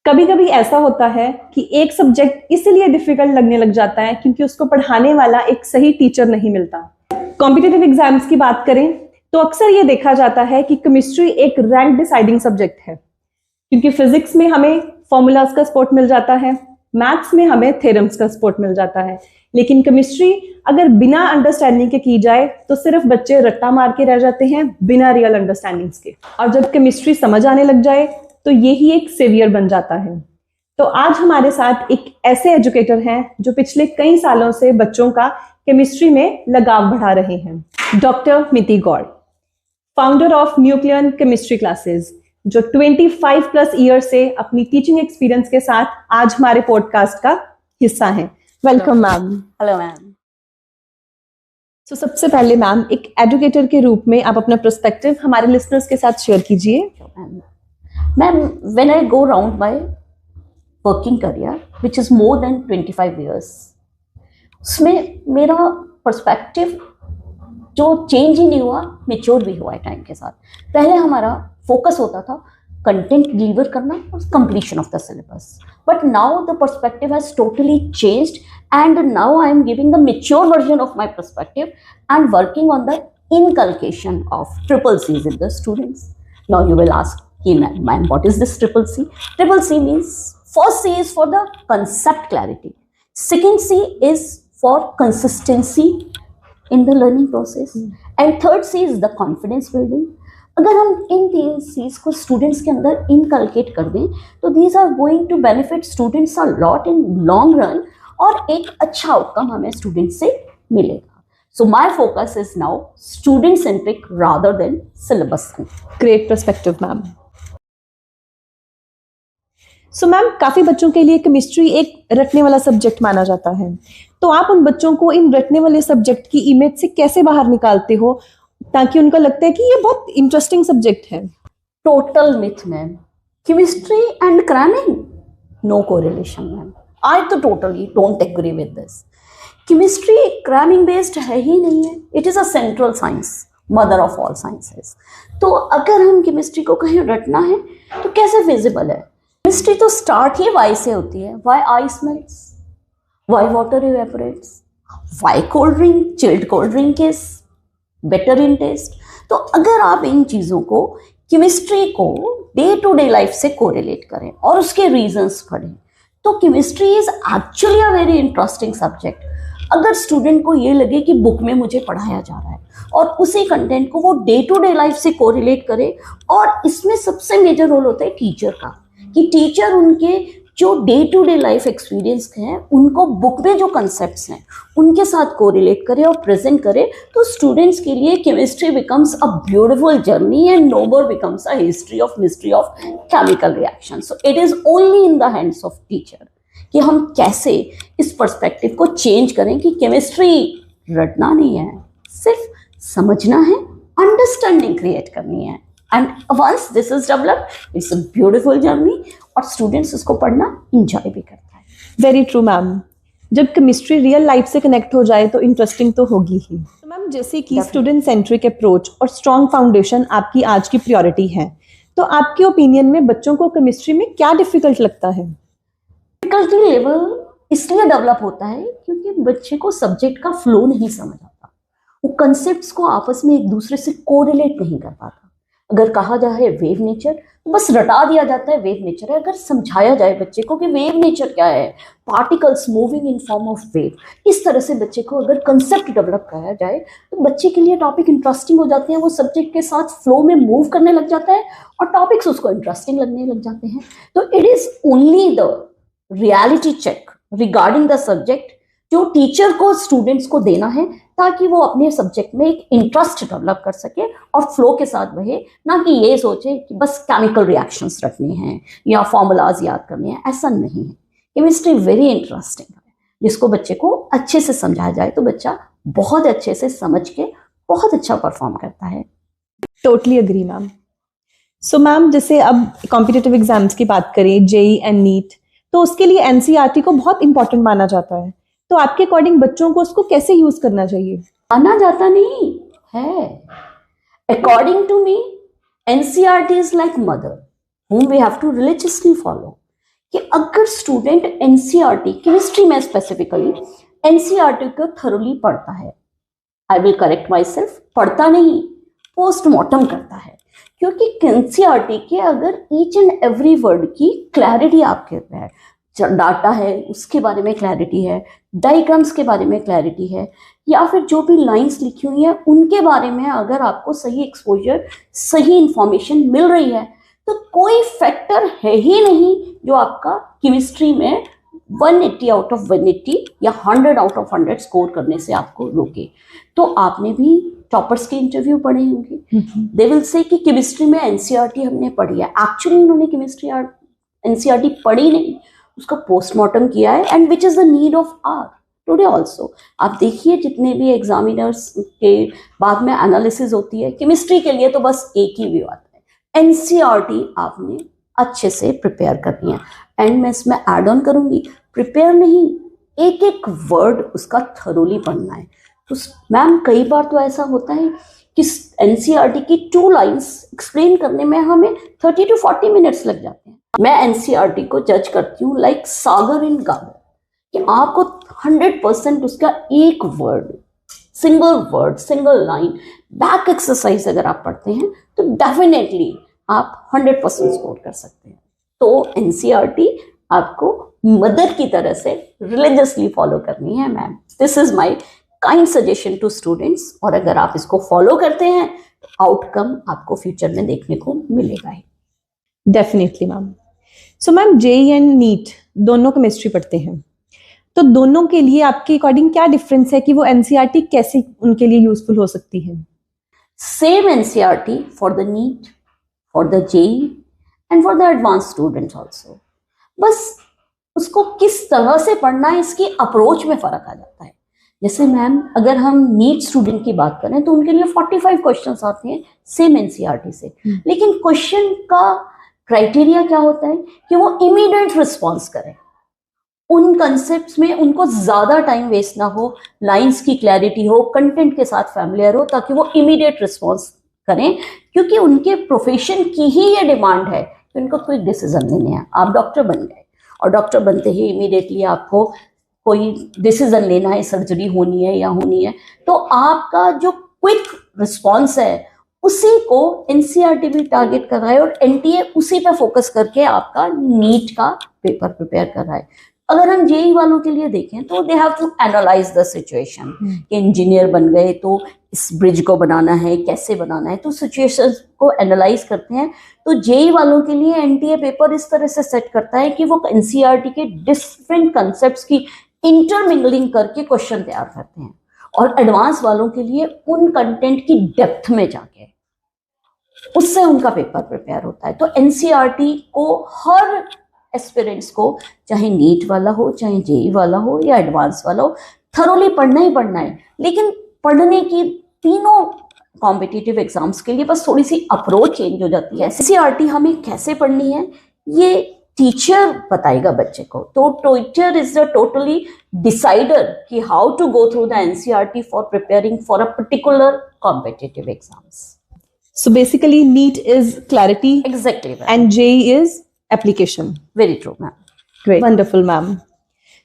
कभी कभी ऐसा होता है कि एक सब्जेक्ट इसलिए डिफिकल्ट लगने लग जाता है क्योंकि उसको पढ़ाने वाला एक सही टीचर नहीं मिलता। कॉम्पिटिटिव एग्जाम्स की बात करें तो अक्सर ये देखा जाता है कि केमिस्ट्री एक रैंक डिसाइडिंग सब्जेक्ट है, क्योंकि फिजिक्स में हमें फॉर्मूलाज का सपोर्ट मिल जाता है, मैथ्स में हमें थ्योरम्स का सपोर्ट मिल जाता है, लेकिन केमिस्ट्री अगर बिना अंडरस्टैंडिंग के की जाए तो सिर्फ बच्चे रट्टा मार के रह जाते हैं बिना रियल अंडरस्टैंडिंग्स के। और जब केमिस्ट्री समझ आने लग जाए तो यही एक सेवियर बन जाता है। तो आज हमारे साथ एक ऐसे एजुकेटर हैं जो पिछले कई सालों से बच्चों का केमिस्ट्री में लगाव बढ़ा रहे हैं। Doctor Miti Gaur, founder of nuclear chemistry classes, जो 25 प्लस ईयर से अपनी टीचिंग एक्सपीरियंस के साथ आज हमारे पॉडकास्ट का हिस्सा हैं। Welcome ma'am. Hello ma'am. तो सबसे पहले मैम, एक एजुकेटर के रूप में आप अपना पर्सपेक्टिव हमारे लिसनर्स के साथ शेयर कीजिए। Ma'am, when I go round my working career which is more than 25 years, उसमें मेरा पर्सपेक्टिव जो चेंज ही नहीं हुआ, मेच्योर भी हुआ है टाइम के साथ। पहले हमारा फोकस होता था कंटेंट डिलीवर करना और completion of the syllabus, but now the perspective has totally changed and now I am giving the mature version of my perspective and working on the inculcation of triple C's in the students. Now you will ask, hey ma'am, what is this triple C? Triple C means first C is for the concept clarity, second C is for consistency in the learning process, and third C is the confidence building. अगर हम इन तीन चीज़ को students के अंदर inculcate कर दें तो these are going to benefit students a lot in long run, और एक अच्छा आउटकम हमें स्टूडेंट से मिलेगा। So my focus is now student centric rather than syllabus centric. Great perspective ma'am. So ma'am, काफी बच्चों के लिए केमिस्ट्री एक रटने वाला सब्जेक्ट माना जाता है, तो आप उन बच्चों को इन रटने वाले सब्जेक्ट की इमेज से कैसे बाहर निकालते हो ताकि उनको लगता है कि ये बहुत इंटरेस्टिंग सब्जेक्ट है? Total myth ma'am, chemistry and cramming no correlation ma'am. I तो totally don't agree with this. Chemistry cramming based है ही नहीं है. It is a central science, mother of all sciences. तो अगर हम केमिस्ट्री को कहीं रटना है तो कैसे फिजिबल है? केमिस्ट्री तो स्टार्ट ही वाई से होती है। Why ice melts? Why water evaporates? Why cold drink, chilled cold drink is better in taste? तो अगर आप इन चीज़ों को, केमिस्ट्री को डे टू डे लाइफ से कोरिलेट करें और उसके रीजंस पढ़ें तो chemistry is actually a very interesting subject. अगर स्टूडेंट को ये लगे कि बुक में मुझे पढ़ाया जा रहा है और उसी कंटेंट को वो डे टू डे लाइफ से कोरिलेट करे, और इसमें सबसे मेजर रोल होता है टीचर का, कि टीचर उनके जो day to day life experience हैं उनको बुक में जो कंसेप्ट्स हैं उनके साथ कोरिलेट करे और प्रेजेंट करे, तो स्टूडेंट्स के लिए chemistry becomes a beautiful journey and no more becomes a history of mystery of chemical reaction. So it is only in the hands of teacher कि हम कैसे इस पर्सपेक्टिव को चेंज करें कि केमिस्ट्री रटना नहीं है, सिर्फ समझना है, अंडरस्टैंडिंग क्रिएट करनी है, and once this is developed it's a beautiful journey और स्टूडेंट्स उसको पढ़ना इंजॉय भी करता है। Very true ma'am. जब केमिस्ट्री रियल लाइफ से कनेक्ट हो जाए तो इंटरेस्टिंग तो होगी ही। तो मैम, जैसे कि स्टूडेंट सेंट्रिक अप्रोच और स्ट्रॉन्ग फाउंडेशन आपकी आज की प्रायोरिटी है, तो आपके ओपिनियन में बच्चों को केमिस्ट्री में क्या डिफिकल्ट लगता है? डिफिकल्टी लेवल इसलिए डेवलप होता है क्योंकि बच्चे को सब्जेक्ट का फ्लो नहीं समझ आता, वो कंसेप्ट्स को आपस में एक दूसरे से कोरिलेट नहीं कर पाता। अगर कहा जाए वेव नेचर तो बस रटा दिया जाता है वेव नेचर है। अगर समझाया जाए बच्चे को कि वेव नेचर क्या है, particles moving in form of wave, इस तरह से बच्चे को अगर कंसेप्ट डेवलप कराया जाए तो बच्चे के लिए टॉपिक इंटरेस्टिंग हो जाते हैं, वो सब्जेक्ट के साथ फ्लो में मूव करने लग जाता है और टॉपिक्स उसको इंटरेस्टिंग लगने लग जाते हैं। तो it is only the reality check regarding the subject जो टीचर को स्टूडेंट्स को देना है ताकि वो अपने सब्जेक्ट में एक इंटरेस्ट डेवलप कर सके और फ्लो के साथ बहे, ना कि ये सोचे कि बस केमिकल रिएक्शंस रखने हैं या फॉर्मूलाज याद करने हैं। ऐसा नहीं है। केमिस्ट्री वेरी इंटरेस्टिंग है, जिसको बच्चे को अच्छे से समझाया जाए तो बच्चा बहुत अच्छे से समझ के बहुत अच्छा परफॉर्म करता है। Totally agree ma'am. So ma'am, जैसे अब कॉम्पिटिटिव एग्जाम्स की बात करें, जेई एंड नीट, तो उसके लिए एनसीईआरटी को बहुत इंपॉर्टेंट माना जाता है, तो आपके अकॉर्डिंग बच्चों को उसको कैसे यूज करना चाहिए? माना जाता नहीं है। According to me, NCERT is like mother whom we have to religiously follow. कि अगर स्टूडेंट एनसीईआरटी केमिस्ट्री में स्पेसिफिकली एनसीईआरटी को थरोली पढ़ता है, I will correct myself, पढ़ता नहीं, पोस्टमार्टम करता है, क्योंकि एनसीईआरटी के अगर ईच एंड एवरी वर्ड की क्लैरिटी आपके पे है, डाटा है उसके बारे में क्लैरिटी है, डायग्राम्स के बारे में क्लैरिटी है, या फिर जो भी लाइंस लिखी हुई है उनके बारे में अगर आपको सही एक्सपोजर, सही इंफॉर्मेशन मिल रही है, तो कोई फैक्टर है ही नहीं जो आपका केमिस्ट्री में 180 आउट ऑफ 180 या 100 आउट ऑफ 100 स्कोर करने से आपको रोके। तो आपने भी टॉपर्स के इंटरव्यू पढ़े होंगे, दे विल से कि केमिस्ट्री में एनसीईआरटी हमने पढ़ी है, एक्चुअली उन्होंने केमिस्ट्री एनसीईआरटी पढ़ी नहीं, उसका पोस्टमार्टम किया है, and which is the need of our today also. आप देखिए जितने भी एग्जामिनर्स के बाद में एनालिसिस होती है, केमिस्ट्री के लिए तो बस एक ही व्यू आता है, एनसीईआरटी आपने अच्छे से प्रिपेयर करनी है। एंड मैं इसमें ऐड ऑन करूंगी, प्रिपेयर नहीं, एक एक वर्ड उसका थरोली पढ़ना है। तो मैम कई बार तो ऐसा होता है कि एनसीईआरटी की 2 लाइंस एक्सप्लेन करने में हमें 30 to 40 मिनट्स लग जाते हैं। मैं एनसीईआरटी को जज करती हूँ लाइक सागर इन गागर, कि आपको 100% उसका एक word, single line back exercise अगर आप पढ़ते हैं तो डेफिनेटली आप 100% स्कोर कर सकते हैं। तो एनसीईआरटी आपको मदर की तरह से रिलीजियसली फॉलो करनी है ma'am. This is my kind suggestion to students, और अगर आप इसको फॉलो करते हैं तो आउटकम आपको फ्यूचर में देखने को मिलेगा ही। Definitely ma'am. So ma'am JEE and NEET दोनों केमिस्ट्री पढ़ते हैं, तो दोनों के लिए आपके अकॉर्डिंग क्या डिफरेंस है कि वो एनसीईआरटी कैसे उनके लिए यूजफुल हो सकती है? Same NCERT for the NEET, for the JEE and for the advance students also, बस उसको किस तरह से पढ़ना है इसकी अप्रोच में फर्क आ जाता है। जैसे मैम अगर हम नीट स्टूडेंट की बात करें तो उनके लिए 45 क्वेश्चंस आते हैं सेम एनसीईआरटी से, लेकिन क्वेश्चन का क्राइटेरिया क्या होता है कि वो इमीडिएट रिस्पॉन्स करें, उन कंसेप्ट्स में उनको ज्यादा टाइम वेस्ट ना हो, लाइंस की क्लैरिटी हो, कंटेंट के साथ फैमिलियर हो, ताकि वो इमीडिएट रिस्पॉन्स करें, क्योंकि उनके प्रोफेशन की ही ये डिमांड है कि उनको कोई डिसीजन लेने हैं। आप डॉक्टर बन गए और डॉक्टर बनते ही इमीडिएटली आपको कोई डिसीजन लेना है, सर्जरी होनी है या होनी है, तो आपका जो क्विक रिस्पॉन्स है उसी को एनसीईआरटी भी टारगेट कर रहा है और एनटीए उसी पे फोकस करके आपका नीट का पेपर प्रिपेयर कर रहा है। अगर हम जेईई वालों के लिए देखें तो they have to analyse the situation, कि इंजीनियर बन गए तो इस ब्रिज को बनाना है, कैसे बनाना है, तो सिचुएशन को एनालाइज करते हैं। तो जेईई वालों के लिए एनटीए पेपर इस तरह से सेट करता है कि वो एनसीईआरटी के डिफरेंट कंसेप्ट्स की इंटरमिंगलिंग करके क्वेश्चन तैयार करते हैं, और एडवांस वालों के लिए उन कंटेंट की डेप्थ में जाके उससे उनका पेपर प्रिपेयर होता है। तो एनसीईआरटी को हर एस्पिरेंट्स को, चाहे नीट वाला हो, चाहे जेईई वाला हो या एडवांस वाला हो, थरोली पढ़ना ही पढ़ना है। लेकिन पढ़ने की तीनों कॉम्पिटिटिव एग्जाम्स के लिए बस थोड़ी सी अप्रोच चेंज हो जाती है। एनसीईआरटी हमें कैसे पढ़नी है ये टीचर बताएगा बच्चे को, तो teacher is the totally decider कि how to go through the NCERT for preparing for a particular competitive exams. So basically NEET is clarity. Exactly. And JEE is application. Very true, ma'am. Great. Wonderful, ma'am.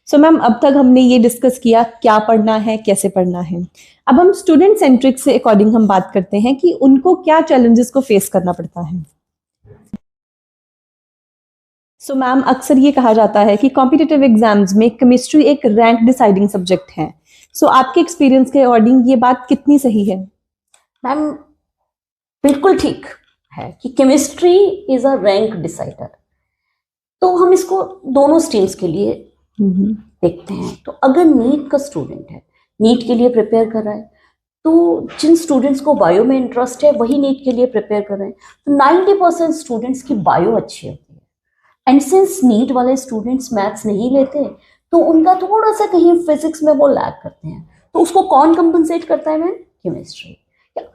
So ma'am अब तक हमने ये discuss किया क्या पढ़ना है, कैसे पढ़ना है। अब हम स्टूडेंट सेंट्रिक से अकॉर्डिंग हम बात करते हैं कि उनको क्या चैलेंजेस को फेस करना पड़ता है। सो मैम अक्सर ये कहा जाता है कि कॉम्पिटिटिव एग्जाम्स में केमिस्ट्री एक रैंक डिसाइडिंग सब्जेक्ट है। सो आपके एक्सपीरियंस के अकॉर्डिंग ये बात कितनी सही है? मैम बिल्कुल ठीक है कि chemistry is a rank decider. तो हम इसको दोनों स्ट्रीम्स के लिए देखते हैं। तो अगर नीट का स्टूडेंट है, नीट के लिए प्रिपेयर कर रहा है, तो जिन स्टूडेंट्स को बायो में इंटरेस्ट है वही नीट के लिए प्रिपेयर कर रहे हैं, तो 90% स्टूडेंट्स की बायो अच्छी होती है। एंड सिंस नीट वाले स्टूडेंट्स मैथ्स नहीं लेते तो उनका थोड़ा सा कहीं फिजिक्स में वो लैग करते हैं, तो उसको कौन कंपनसेट करता है मैम? केमिस्ट्री।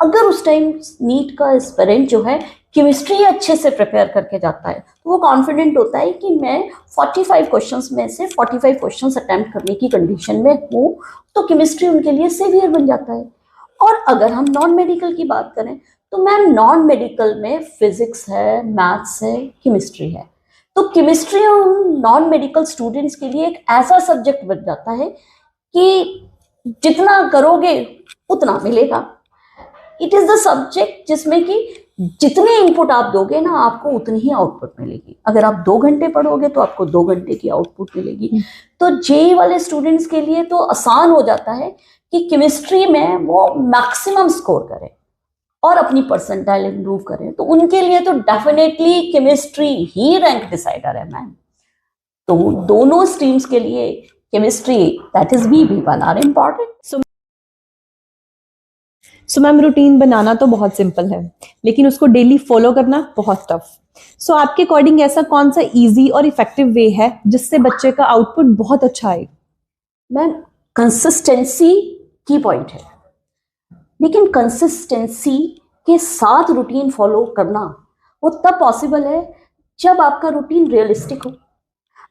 अगर उस टाइम नीट का एस्पिरेंट जो है केमिस्ट्री अच्छे से प्रिपेयर करके जाता है तो वो कॉन्फिडेंट होता है कि मैं 45 क्वेश्चंस में से 45 क्वेश्चंस अटेम्प्ट करने की कंडीशन में हूँ, तो केमिस्ट्री उनके लिए सेवियर बन जाता है। और अगर हम नॉन मेडिकल की बात करें तो मैम नॉन मेडिकल में फिजिक्स है, मैथ्स है, केमिस्ट्री है। तो केमिस्ट्री नॉन मेडिकल स्टूडेंट्स के लिए एक ऐसा सब्जेक्ट बन जाता है कि जितना करोगे उतना मिलेगा। इट इज द सब्जेक्ट जिसमें कि जितने इनपुट आप दोगे ना, आपको उतनी ही आउटपुट मिलेगी। अगर आप 2 घंटे पढ़ोगे तो आपको 2 घंटे की आउटपुट मिलेगी। तो जेई वाले स्टूडेंट्स के लिए तो आसान हो जाता है कि केमिस्ट्री में वो मैक्सिमम स्कोर करें और अपनी परसेंटाइल इंप्रूव करें। तो उनके लिए तो डेफिनेटली केमिस्ट्री ही रैंक डिसाइडर है मैम। तो दोनों स्ट्रीम्स के लिए chemistry, that is BB1 are important. So ma'am, routine बनाना तो बहुत सिंपल है, लेकिन उसको डेली फॉलो करना बहुत टफ। सो आपके अकॉर्डिंग ऐसा कौन सा इजी और इफेक्टिव वे है जिससे बच्चे का आउटपुट बहुत अच्छा आए? मैम, कंसिस्टेंसी की पॉइंट है, लेकिन कंसिस्टेंसी के साथ रूटीन फॉलो करना वो तब पॉसिबल है जब आपका रूटीन रियलिस्टिक हो।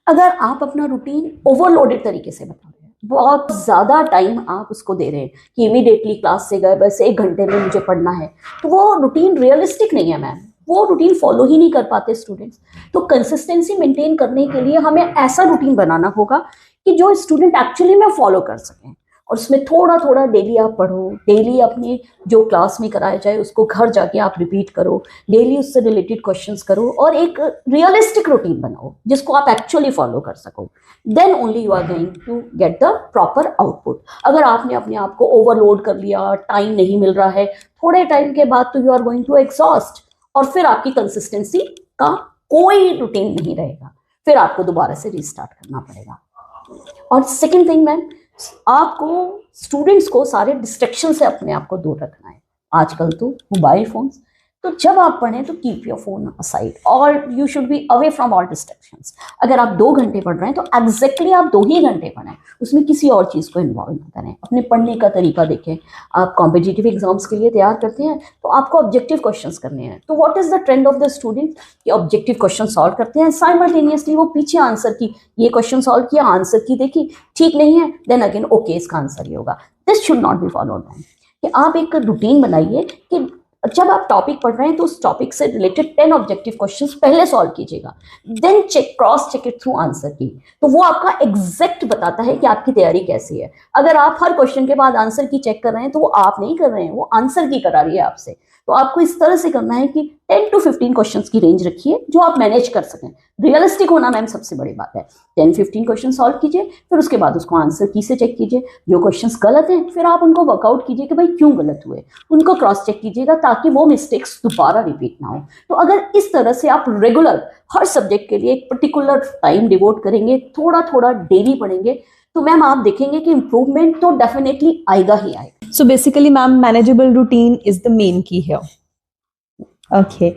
अगर आप अपना रूटीन ओवरलोडेड तरीके से बता रहे हैं, बहुत ज़्यादा टाइम आप उसको दे रहे हैं कि इमीडिएटली क्लास से गए बस 1 घंटे में मुझे पढ़ना है, तो वो रूटीन रियलिस्टिक नहीं है मैम। वो रूटीन फॉलो ही नहीं कर पाते स्टूडेंट्स। तो कंसिस्टेंसी मेंटेन करने के लिए हमें ऐसा रूटीन बनाना होगा कि जो स्टूडेंट एक्चुअली में फॉलो कर सकें, और उसमें थोड़ा थोड़ा डेली आप पढ़ो, डेली अपने जो क्लास में कराया जाए उसको घर जाके आप रिपीट करो, डेली उससे रिलेटेड क्वेश्चंस करो और एक रियलिस्टिक रूटीन बनाओ जिसको आप एक्चुअली फॉलो कर सको। Then only you are going to get the proper output. अगर आपने अपने आप को ओवरलोड कर लिया, टाइम नहीं मिल रहा है, थोड़े टाइम के बाद तो you are going to exhaust, और फिर आपकी कंसिस्टेंसी का कोई रूटीन नहीं रहेगा, फिर आपको दोबारा से रीस्टार्ट करना पड़ेगा। और सेकेंड थिंग मैम, आपको स्टूडेंट्स को सारे डिस्ट्रैक्शन से अपने आप को दूर रखना है। आजकल तो मोबाइल फोन्स, तो जब आप पढ़ें तो कीप योर फोन असाइड और you should be away from all distractions. अगर आप 2 घंटे पढ़ रहे हैं तो एग्जैक्टली आप 2 ही घंटे पढ़ें, उसमें किसी और चीज़ को इन्वॉल्व ना करें। अपने पढ़ने का तरीका देखें। आप कॉम्पिटिटिव एग्जाम्स के लिए तैयार करते हैं तो आपको ऑब्जेक्टिव क्वेश्चंस करने हैं, तो what is the trend of the student कि ऑब्जेक्टिव क्वेश्चन सॉल्व करते हैं, साइमल्टेनियसली वो पीछे आंसर की, ये क्वेश्चन सॉल्व किया, आंसर की देखी, ठीक नहीं है, देन अगेन ओके इसका आंसर ये होगा। This should not be followed ma'am. कि आप एक रूटीन बनाइए कि जब आप टॉपिक पढ़ रहे हैं तो उस टॉपिक से रिलेटेड 10 ऑब्जेक्टिव क्वेश्चंस पहले सॉल्व कीजिएगा, then cross check it through answer key. तो वो आपका एग्जैक्ट बताता है कि आपकी तैयारी कैसी है। अगर आप हर क्वेश्चन के बाद आंसर की चेक कर रहे हैं तो वो आप नहीं कर रहे हैं, वो आंसर की करा रही है आपसे। तो आपको इस तरह से करना है कि 10 to 15 क्वेश्चंस की रेंज रखिए जो आप मैनेज कर सकें। रियलिस्टिक होना मैम सबसे बड़ी बात है। 10-15 क्वेश्चन सॉल्व कीजिए, फिर उसके बाद उसको आंसर की से चेक कीजिए। जो क्वेश्चंस गलत हैं फिर आप उनको वर्कआउट कीजिए कि भाई क्यों गलत हुए, उनको क्रॉस चेक कीजिएगा ताकि वो मिस्टेक्स दोबारा रिपीट ना हो। तो अगर इस तरह से आप रेगुलर हर सब्जेक्ट के लिए एक पर्टिकुलर टाइम डिवोट करेंगे, थोड़ा थोड़ा डेली पढ़ेंगे, तो मैम आप देखेंगे कि इम्प्रूवमेंट तो डेफिनेटली आएगा ही आएगा। So basically, ma'am, manageable routine is the main key here. Okay.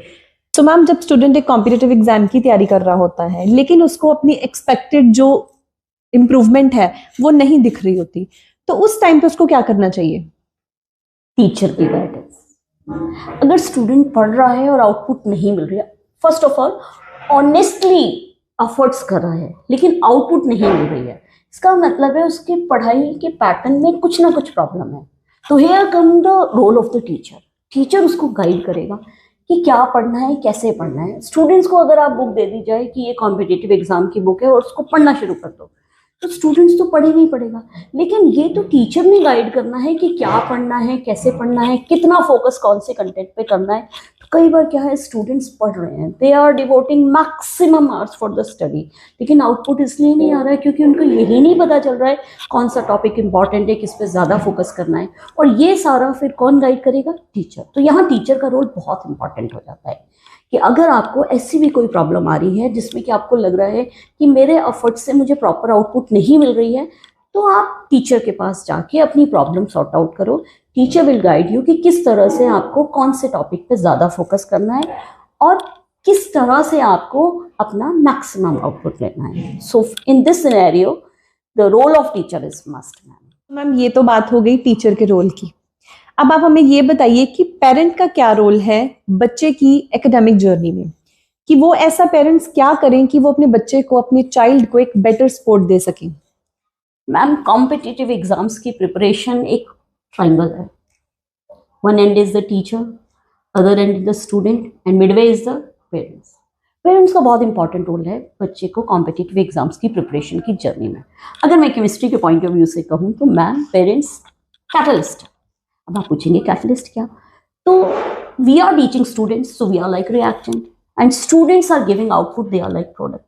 So ma'am, जब स्टूडेंट एक कॉम्पिटिटिव एग्जाम की तैयारी कर रहा होता है लेकिन उसको अपनी एक्सपेक्टेड जो इम्प्रूवमेंट है वो नहीं दिख रही होती, तो उस टाइम पे उसको क्या करना चाहिए? टीचर की गाइडेंस। अगर स्टूडेंट पढ़ रहा है और आउटपुट नहीं मिल रही है, first of all honestly efforts कर रहा है लेकिन आउटपुट नहीं मिल रही है, इसका मतलब है उसके पढ़ाई के पैटर्न में कुछ ना कुछ प्रॉब्लम है। तो here come the role of the teacher. Teacher उसको गाइड करेगा कि क्या पढ़ना है, कैसे पढ़ना है। स्टूडेंट्स को अगर आप बुक दे दी जाए कि ये कॉम्पिटिटिव एग्जाम की बुक है और उसको पढ़ना शुरू कर दो, तो स्टूडेंट्स तो पढ़ेगा ही पढ़ेगा, लेकिन ये तो टीचर ने गाइड करना है कि क्या पढ़ना है, कैसे पढ़ना है, कितना फोकस कौन से कंटेंट पे करना है। तो कई बार क्या है, स्टूडेंट्स पढ़ रहे हैं, they are devoting maximum hours for the study, लेकिन आउटपुट इसलिए नहीं आ रहा है क्योंकि उनको यही नहीं पता चल रहा है कौन सा टॉपिक इंपॉर्टेंट है, किस पे ज़्यादा फोकस करना है। और ये सारा फिर कौन गाइड करेगा? टीचर। तो यहाँ टीचर का रोल बहुत इंपॉर्टेंट हो जाता है कि अगर आपको ऐसी भी कोई प्रॉब्लम आ रही है जिसमें कि आपको लग रहा है कि मेरे एफर्ट से मुझे प्रॉपर आउटपुट नहीं मिल रही है, तो आप टीचर के पास जाके अपनी प्रॉब्लम सॉर्ट आउट करो। टीचर विल गाइड यू कि किस तरह से आपको कौन से टॉपिक पे ज़्यादा फोकस करना है और किस तरह से आपको अपना मैक्सिमम आउटपुट लेना है। So in this scenario the role of teacher is must. Ma'am, ये तो बात हो गई टीचर के रोल की। अब आप हमें ये बताइए कि पेरेंट का क्या रोल है बच्चे की एकेडमिक जर्नी में, कि वो ऐसा पेरेंट्स क्या करें कि वो अपने बच्चे को, अपने चाइल्ड को एक बेटर सपोर्ट दे सकें? मैम, कॉम्पिटिटिव एग्जाम्स की प्रिपरेशन एक ट्राइंगल है। One and is the teacher, other and is the student and Midway is the parents. Parents का बहुत इंपॉर्टेंट रोल है बच्चे को कॉम्पिटिटिव एग्जाम्स की प्रिपरेशन की जर्नी में। अगर मैं केमिस्ट्री के पॉइंट ऑफ व्यू से कहूँ तो मैम पेरेंट्स कैटलिस्ट। अब आप पूछेंगे कैटलिस्ट क्या, तो we are teaching students, so we are like reactant and students are giving output, they are like product.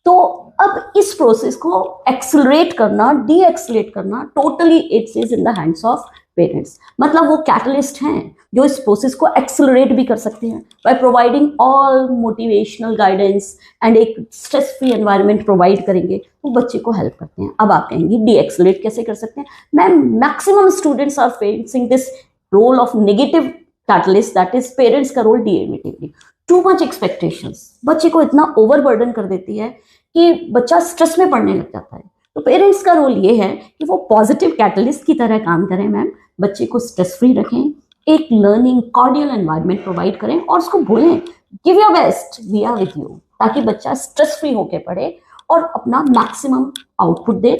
तो अब इस प्रोसेस को एक्सेलरेट करना, डी एक्सेलरेट करना, totally it's is in the hands of parents. मतलब वो कैटलिस्ट हैं जो इस प्रोसेस को एक्सेलरेट भी कर सकते हैं by providing all motivational guidance and एक स्ट्रेस फ्री एनवायरनमेंट प्रोवाइड करेंगे तो बच्चे को हेल्प करते हैं। अब आप कहेंगे डी एक्सेलरेट कैसे कर सकते हैं? Ma'am maximum students are facing this role of negative catalyst, that is parents का रोल डिएमिटिवली। टू मच एक्सपेक्टेशंस बच्चे को इतना ओवरबर्डन कर देती है कि बच्चा स्ट्रेस में पड़ने लग जाता है। तो पेरेंट्स का रोल ये है कि वो पॉजिटिव कैटलिस्ट की तरह काम करें मैम, बच्चे को स्ट्रेस फ्री रखें, एक लर्निंग कॉर्डियल एनवायरनमेंट प्रोवाइड करें और उसको बोलें give your best, we are with you, ताकि बच्चा स्ट्रेस फ्री होकर पढ़े और अपना मैक्सिमम आउटपुट दे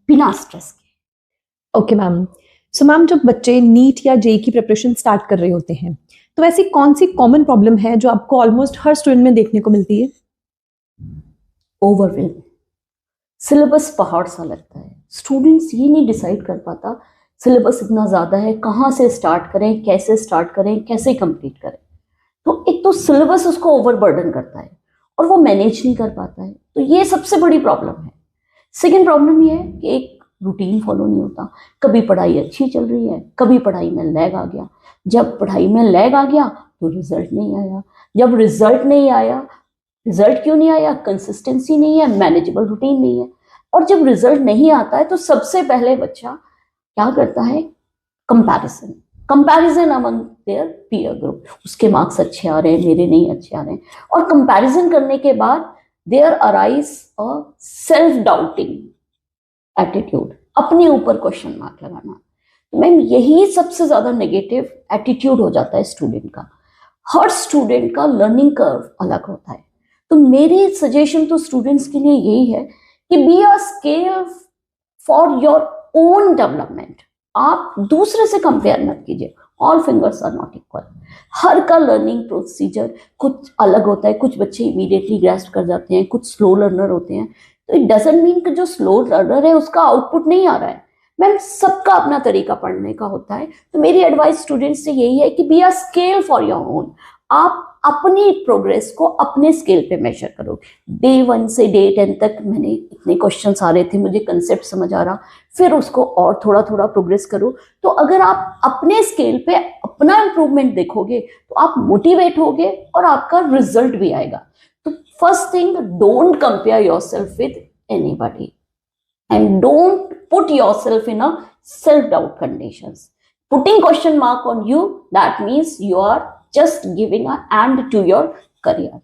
बिना स्ट्रेस के। ओके मैम, सो मैम जब बच्चे नीट या जेई की प्रिपरेशन स्टार्ट कर रहे होते हैं तो ऐसी कौन सी कॉमन प्रॉब्लम है जो आपको ऑलमोस्ट हर स्टूडेंट में देखने को मिलती है? ओवरवेलम, सिलेबस पहाड़ सा लगता है, स्टूडेंट्स ये नहीं डिसाइड कर पाता सिलेबस इतना ज़्यादा है, कहाँ से स्टार्ट करें, कैसे स्टार्ट करें, कैसे कंप्लीट करें। तो एक तो सिलेबस उसको ओवरबर्डन करता है और वो मैनेज नहीं कर पाता है, तो ये सबसे बड़ी प्रॉब्लम है। सेकेंड प्रॉब्लम ये है कि एक रूटीन फॉलो नहीं होता, कभी पढ़ाई अच्छी चल रही है, कभी पढ़ाई में लैग आ गया। जब पढ़ाई में लैग आ गया तो रिजल्ट नहीं आया, जब रिजल्ट नहीं आया, रिजल्ट क्यों नहीं आया? कंसिस्टेंसी नहीं है, मैनेजेबल रूटीन नहीं है। और जब रिजल्ट नहीं आता है तो सबसे पहले बच्चा क्या करता है? Comparison, comparison among their peer group, उसके मार्क्स अच्छे आ रहे हैं, मेरे नहीं अच्छे आ रहे हैं। और कंपैरिजन करने के बाद there arise a self doubting attitude, अपने ऊपर क्वेश्चन मार्क लगाना। मैम यही सबसे ज्यादा नेगेटिव एटीट्यूड हो जाता है स्टूडेंट का। हर स्टूडेंट का लर्निंग कर्व अलग होता है, तो मेरी सजेशन तो स्टूडेंट्स के लिए यही है कि be a scale for your own development. आप दूसरे से कंपेयर मत कीजिए, all fingers are not equal. हर का लर्निंग प्रोसीजर कुछ अलग होता है, कुछ बच्चे इमीडिएटली ग्रैस्प कर जाते हैं, कुछ स्लो लर्नर होते हैं। तो इट डजंट मीन कि जो स्लो लर्नर है उसका आउटपुट नहीं आ रहा है। मैम सबका अपना तरीका पढ़ने का होता है, तो मेरी एडवाइस स्टूडेंट्स से यही है कि be a scale for your own. आप अपनी प्रोग्रेस को अपने स्केल पे मेजर करो। डे 1 से डे 10 तक मैंने इतने क्वेश्चंस आ रहे थे, मुझे कंसेप्ट समझ आ रहा, फिर उसको और थोड़ा थोड़ा प्रोग्रेस करो। तो अगर आप अपने स्केल पे अपना इम्प्रूवमेंट देखोगे तो आप मोटिवेट होगे और आपका रिजल्ट भी आएगा। तो first thing, don't compare yourself with anybody and don't put yourself in a self-doubt conditions. Putting question mark on you, that means you are just giving a hand to your career.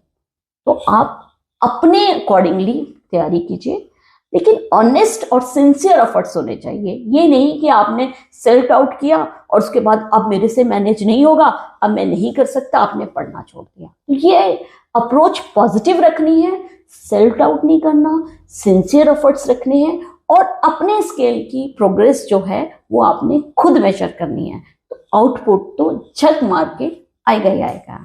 तो आप अपने accordingly तैयारी कीजिए, लेकिन honest और sincere efforts होने चाहिए। ये नहीं कि आपने सेल्फ डाउट किया और उसके बाद अब मेरे से मैनेज नहीं होगा, अब मैं नहीं कर सकता, आपने पढ़ना छोड़ दिया। ये अप्रोच पॉजिटिव रखनी है, सेल्फ डाउट नहीं करना, सिंसियर एफर्ट्स रखने हैं और अपने स्केल की प्रोग्रेस जो है वो आपने खुद मेजर करनी है। तो आउटपुट तो झक मार के आएगा ही आएगा।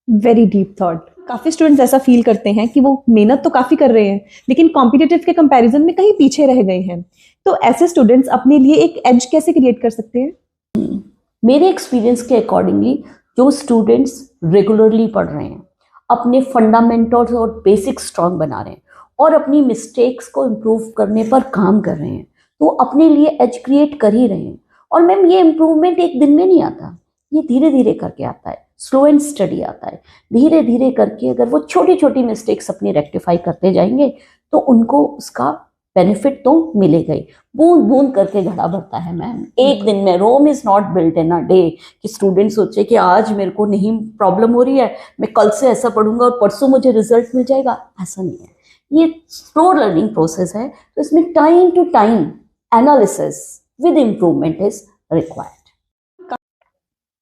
Very deep thought. काफी स्टूडेंट्स ऐसा फील करते हैं कि वो मेहनत तो काफी कर रहे हैं लेकिन कॉम्पिटिटिव के कंपैरिजन में कहीं पीछे रह गए हैं। तो ऐसे स्टूडेंट्स अपने लिए एक एज कैसे क्रिएट कर सकते हैं? मेरे एक्सपीरियंस के अकॉर्डिंगली जो स्टूडेंट्स रेगुलरली पढ़ रहे हैं, अपने फंडामेंटल्स और बेसिक स्ट्रांग बना रहे हैं और अपनी मिस्टेक्स को इम्प्रूव करने पर काम कर रहे हैं, तो अपने लिए एज क्रिएट कर ही रहे हैं। और मैम ये इम्प्रूवमेंट एक दिन में नहीं आता, ये धीरे धीरे करके आता है, स्लो एंड स्टडी आता है। धीरे धीरे करके अगर वो छोटी छोटी मिस्टेक्स अपनी रेक्टिफाई करते जाएंगे तो उनको उसका बेनिफिट तो मिलेगा ही। बूंद बूंद करके घड़ा भरता है मैम, एक दिन में। Rome is not built in a day कि स्टूडेंट सोचे कि आज मेरे को नहीं प्रॉब्लम हो रही है, मैं कल से ऐसा पढ़ूंगा और परसों मुझे रिजल्ट मिल जाएगा, ऐसा नहीं है। ये स्लो लर्निंग प्रोसेस है, तो इसमें time to time analysis with improvement is required.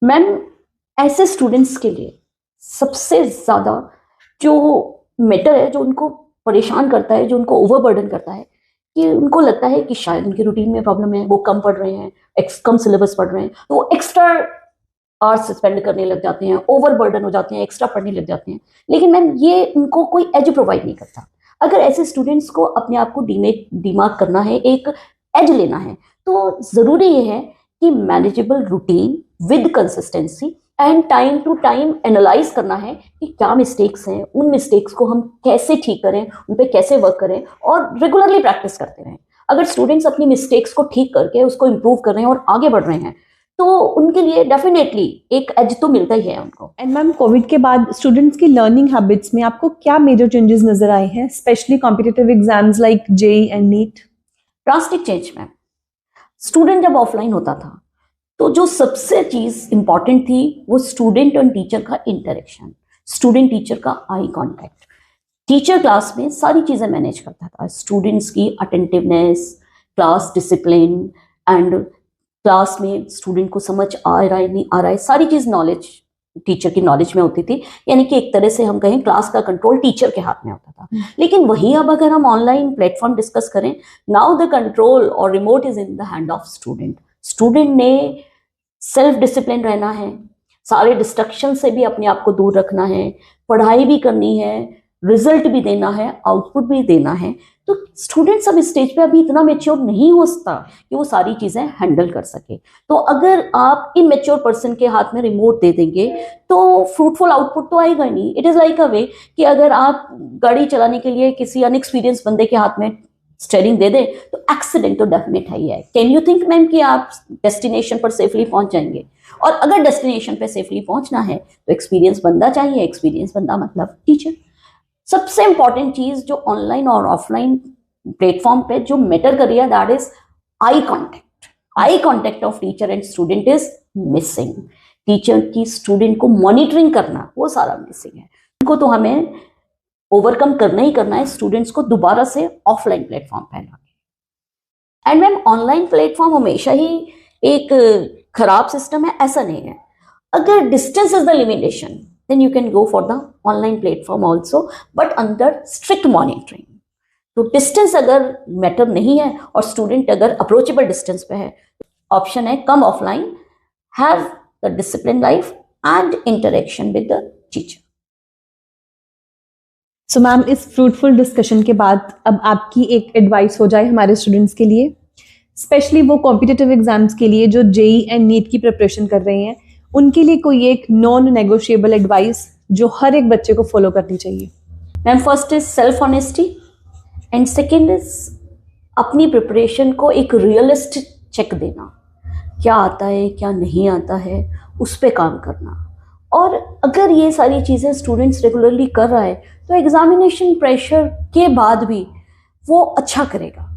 Ma'am ऐसे स्टूडेंट्स के लिए सबसे ज्यादा जो मैटर है, जो उनको परेशान करता है, जो उनको ओवरबर्डन करता है, कि उनको लगता है कि शायद उनके रूटीन में प्रॉब्लम है, वो कम पढ़ रहे हैं, कम सिलेबस पढ़ रहे हैं, तो एक्स्ट्रा आवर्स स्पेंड करने लग जाते हैं, ओवरबर्डन हो जाते हैं, एक्स्ट्रा पढ़ने लग जाते हैं। लेकिन मैम ये इनको कोई एज प्रोवाइड नहीं करता। अगर ऐसे स्टूडेंट्स को अपने आप को डिमार्क करना है, एक एज लेना है, तो ज़रूरी ये है कि manageable routine with consistency and time to time analyse करना है कि क्या मिस्टेक्स हैं, उन मिस्टेक्स को हम कैसे ठीक करें, उन पे कैसे वर्क करें और रेगुलरली प्रैक्टिस करते रहें। अगर स्टूडेंट्स अपनी मिस्टेक्स को ठीक करके उसको इम्प्रूव कर रहे हैं और आगे बढ़ रहे हैं, तो उनके लिए डेफिनेटली एक एज तो मिलता ही है उनको। एंड मैम, कोविड के बाद स्टूडेंट्स की लर्निंग हैबिट्स में आपको क्या मेजर चेंजेस नजर आए हैं, specially competitive exams like JEE and NEET? Drastic change ma'am. Student जब ऑफलाइन होता था तो जो सबसे चीज इंपॉर्टेंट थी वो स्टूडेंट और टीचर का इंटरेक्शन, स्टूडेंट टीचर का आई कांटेक्ट। टीचर क्लास में सारी चीजें मैनेज करता था, स्टूडेंट्स की attentiveness, class discipline and class में स्टूडेंट को समझ आ रहा है नहीं आ रहा है, सारी चीज नॉलेज टीचर की नॉलेज में होती थी। यानी कि एक तरह से हम कहें क्लास का कंट्रोल टीचर के हाथ में होता था। लेकिन वही अब अगर हम ऑनलाइन प्लेटफॉर्म डिस्कस करें, नाउ द कंट्रोल और remote is in the hand of student. Student ने सेल्फ डिसिप्लिन रहना है, सारे डिस्ट्रक्शन से भी अपने आप को दूर रखना है, पढ़ाई भी करनी है, रिजल्ट भी देना है, आउटपुट भी देना है। तो स्टूडेंट्स अब स्टेज पे अभी इतना मेच्योर नहीं हो सकता कि वो सारी चीजें हैंडल कर सके। तो अगर आप इमेच्योर पर्सन के हाथ में रिमोट दे देंगे तो फ्रूटफुल आउटपुट तो आएगा नहीं। इट इज लाइक अ वे कि अगर आप गाड़ी चलाने के लिए किसी अनएक्सपीरियंस बंदे के हाथ में स्टीयरिंग दे दे तो एक्सीडेंट तो डेफिनेट है ही है। कैन यू थिंक मैम कि आप डेस्टिनेशन पर सेफली पहुंच जाएंगे? और अगर डेस्टिनेशन पे सेफली पहुंचना है तो एक्सपीरियंस बंदा चाहिए। एक्सपीरियंस बंदा मतलब टीचर। सबसे इंपॉर्टेंट चीज जो ऑनलाइन और ऑफलाइन प्लेटफॉर्म पे जो मैटर कर रही है, that is eye contact. Eye contact of teacher and student is missing. Teacher की स्टूडेंट को मॉनिटरिंग करना वो सारा मिसिंग है। उनको तो हमें ओवरकम करना ही करना है, स्टूडेंट्स को दोबारा से ऑफलाइन प्लेटफॉर्म पे लाके। एंड मैम ऑनलाइन प्लेटफॉर्म हमेशा ही एक खराब सिस्टम है, ऐसा नहीं है। अगर distance is the limitation then you can go for the online platform also, but under strict monitoring. तो डिस्टेंस अगर मैटर नहीं है और स्टूडेंट अगर अप्रोचेबल डिस्टेंस पे है, ऑप्शन है come offline, have the discipline life and interaction with the teacher. So ma'am, इस फ्रूटफुल डिस्कशन के बाद अब आपकी एक एडवाइस हो जाए हमारे स्टूडेंट्स के लिए, स्पेशली वो कॉम्पिटिटिव एग्जाम्स के लिए जो जेई एंड नीट की प्रिपरेशन कर रहे हैं, उनके लिए कोई एक नॉन नेगोशिएबल एडवाइस जो हर एक बच्चे को फॉलो करनी चाहिए। Ma'am first is self honesty and second is अपनी प्रिपरेशन को एक रियलिस्टिक चेक देना, क्या आता है क्या नहीं आता है उस पर काम करना। और अगर ये सारी चीज़ें स्टूडेंट्स रेगुलरली कर रहा है तो एग्जामिनेशन प्रेशर के बाद भी वो अच्छा करेगा।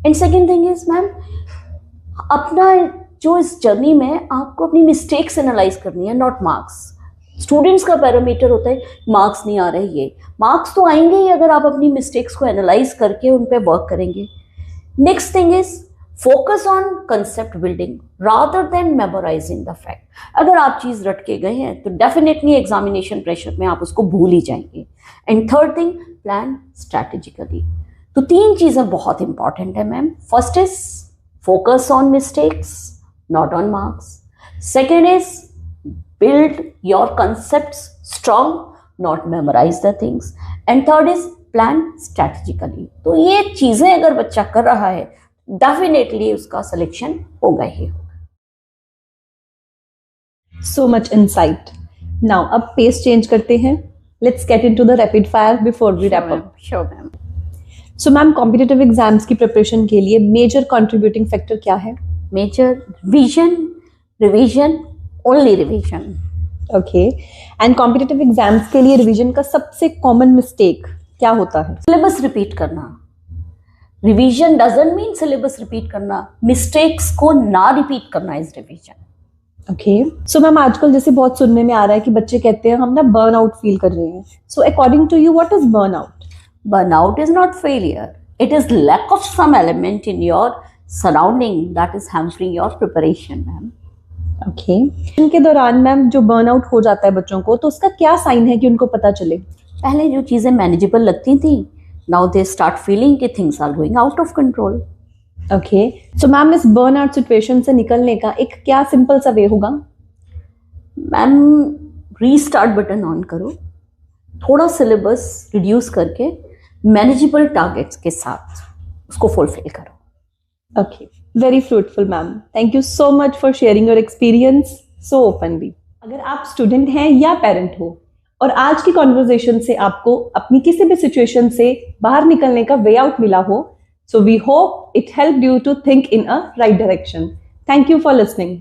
And second thing is ma'am, अपना जो इस जर्नी में आपको अपनी मिस्टेक्स एनालाइज करनी है, नॉट मार्क्स। स्टूडेंट्स का पैरामीटर होता है मार्क्स नहीं आ रहे, ये मार्क्स तो आएंगे ही अगर आप अपनी मिस्टेक्स को एनालाइज करके उन पे वर्क करेंगे। Next thing is focus on concept building rather than memorising the fact. अगर आप चीज़ रट के गए हैं तो डेफिनेटली एग्जामिनेशन प्रेशर में आप उसको भूल ही जाएंगे। And third thing, plan strategically. तो तीन चीज़ें बहुत इंपॉर्टेंट है ma'am. First is focus on mistakes, not on marks. Second is build your concepts strong, not memorize the things. And third is plan strategically. तो ये चीजें अगर बच्चा कर रहा है डेफिनेटली उसका सिलेक्शन होगा ही होगा। So much insight. Now अब पेस चेंज करते हैं। Let's get into the rapid fire before we wrap up. Sure ma'am. So ma'am, competitive exams की प्रिपरेशन के लिए मेजर कंट्रीब्यूटिंग फैक्टर क्या है? Major revision, only revision. Okay. And competitive exams के लिए रिवीजन का सबसे कॉमन मिस्टेक क्या होता है? सिलेबस रिपीट करना। Revision doesn't mean syllabus repeat करना, मिस्टेक्स को ना रिपीट करना is revision. Okay. So ma'am, आजकल जैसे बहुत सुनने में आ रहा है कि बच्चे कहते हैं हम ना बर्न आउट फील कर रहे हैं। So according to you what is burn out? Burn out is not failure, it is lack of some element in your surrounding that is hampering your preparation ma'am. Okay. इनके दौरान ma'am जो burnout हो जाता है बच्चों को, तो उसका क्या साइन है कि उनको पता चले? पहले जो चीजें मैनेजेबल लगती थी, नाउ दे स्टार्ट फीलिंग कि things are going out of control. Okay. So ma'am, इस बर्नआउट सिचुएशन से निकलने का एक क्या सिंपल सा वे होगा? मैम रीस्टार्ट बटन ऑन करो, थोड़ा सिलेबस रिड्यूस करके मैनेजेबल टारगेट्स के साथ उसको फुलफिल करो। Okay, very fruitful, ma'am. Thank you so much for sharing your experience so openly. अगर आप स्टूडेंट हैं या पेरेंट हो और आज की कॉन्वर्जेशन से आपको अपनी किसी भी सिचुएशन से बाहर निकलने का वे आउट मिला हो, so we hope it helped you to think in a right direction. Thank you for listening.